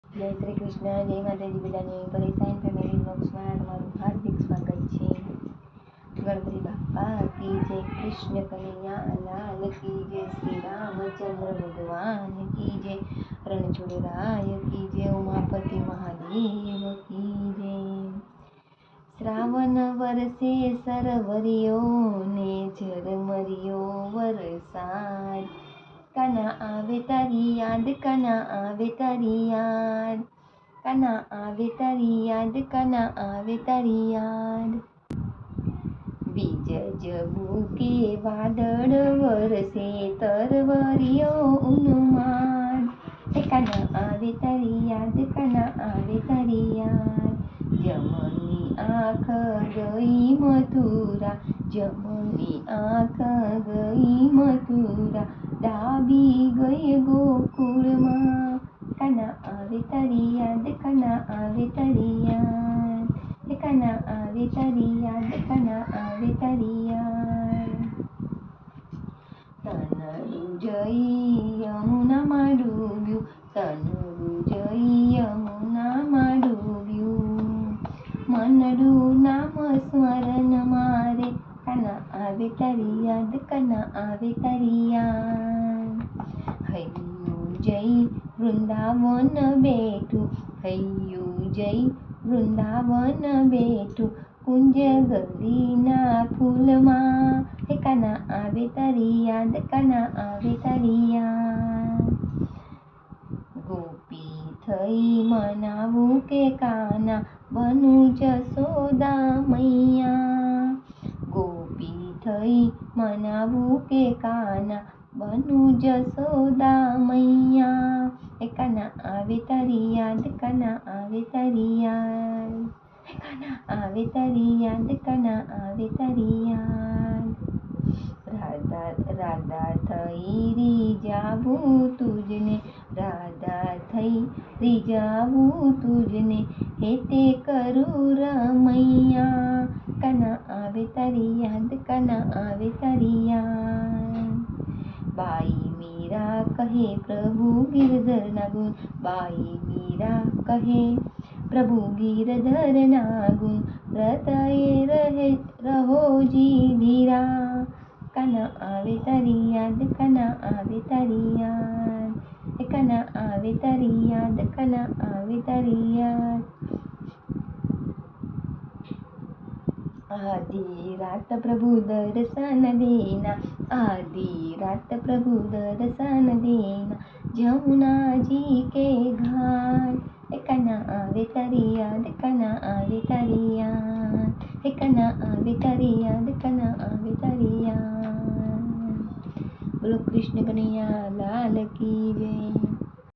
જય શ્રી કૃષ્ણ, જય માતાજી બધાને. પરેશાન ફેમિલી બ્લોગ્સમાં તમારું હાર્દિક સ્વાગત છે. ગણપતિ બાપ્પા કી જય, કૃષ્ણ કનૈયા લાલ કી જય, શ્રી રામચંદ્ર ભગવાન કી જય, રણછોડરાય કી જય, ઉમાપતિ મહાદેવ કી જય. શ્રાવણ વરસે સરવરિયો ને ઝરમરિયો વરસાદ, કાના આવે તારી યાદ, કાના આવે તારી યાદ, કાના આવે તારી યાદ, કાના આવે તારી યાદ. બીજ જબુકે વાદળ વરસે તરવરિયો ઉન્માદ, કાના આવે તારી યાદ, કાના આવે તારી યાદ. જમની આંખ ગઈ મથુરા, જમની આંખ ગઈ મથુરા, ડાબી ગઈ ગોકુળમાં, કાના આવે તારી યાદ, કાના આવે તારી યાદ, કાના આવે તારી યાદ, કાના આવે તારી યાદ. તનડું જઈ યમુનામાં ડૂબ્યું, તનડું જઈ યમુનામાં ડૂબ્યું, મનડું નામ સ્મરણ મારે, કાના આવે તારી યાદ, કાના આવે તારી યાદ. હૈયું જઈ વૃંદાવન બેઠું, હૈયું જઈ વૃંદાવન બેઠું, કુંજ ગલીના ફૂલમાં, કાના આવે તારી યાદ, કાના આવે તારી યાદ. ગોપી થઈ મનાવું કે કાના, બનું જશોદા મૈયા, ગોપી થઈ મનાવું કે કાના, બનું જશોદા મૈયા, કાના આવે તારી યાદ, કાના આવે તારી યાદ, કાના આવે તારી યાદ, કાના આવે તારી યાદ. રાધા થઈ રીઝાવું તુજને, રાધા થઈ રીઝાવું તુજને, હેતે કરું રમૈયા, કાના આવે તારી યાદ, કાના આવે તારી યાદ. બાઈ મીરા કહે પ્રભુ ગિરધરના ગુણ, બાઈ મીરા કહે પ્રભુ ગિરધરના ગુણ, હૃદયે રહો જી ધીરા, કાના આવે તારી યાદ, કાના આવે તારી યાદ, કાના આવે તારી યાદ, કાના આવે તારી યાદ. આધી રાત પ્રભુ દર્શન દેના, આધી રાત પ્રભુ દર્શન દેના, જमुनाजी के घाट, काना આવે તારી યાદ, કાના આવે તારી યાદ, કાના આવે તારી યાદ, કાના આવે તારી યાદ. બોલો કૃષ્ણ કનૈયા લાલ કી જય.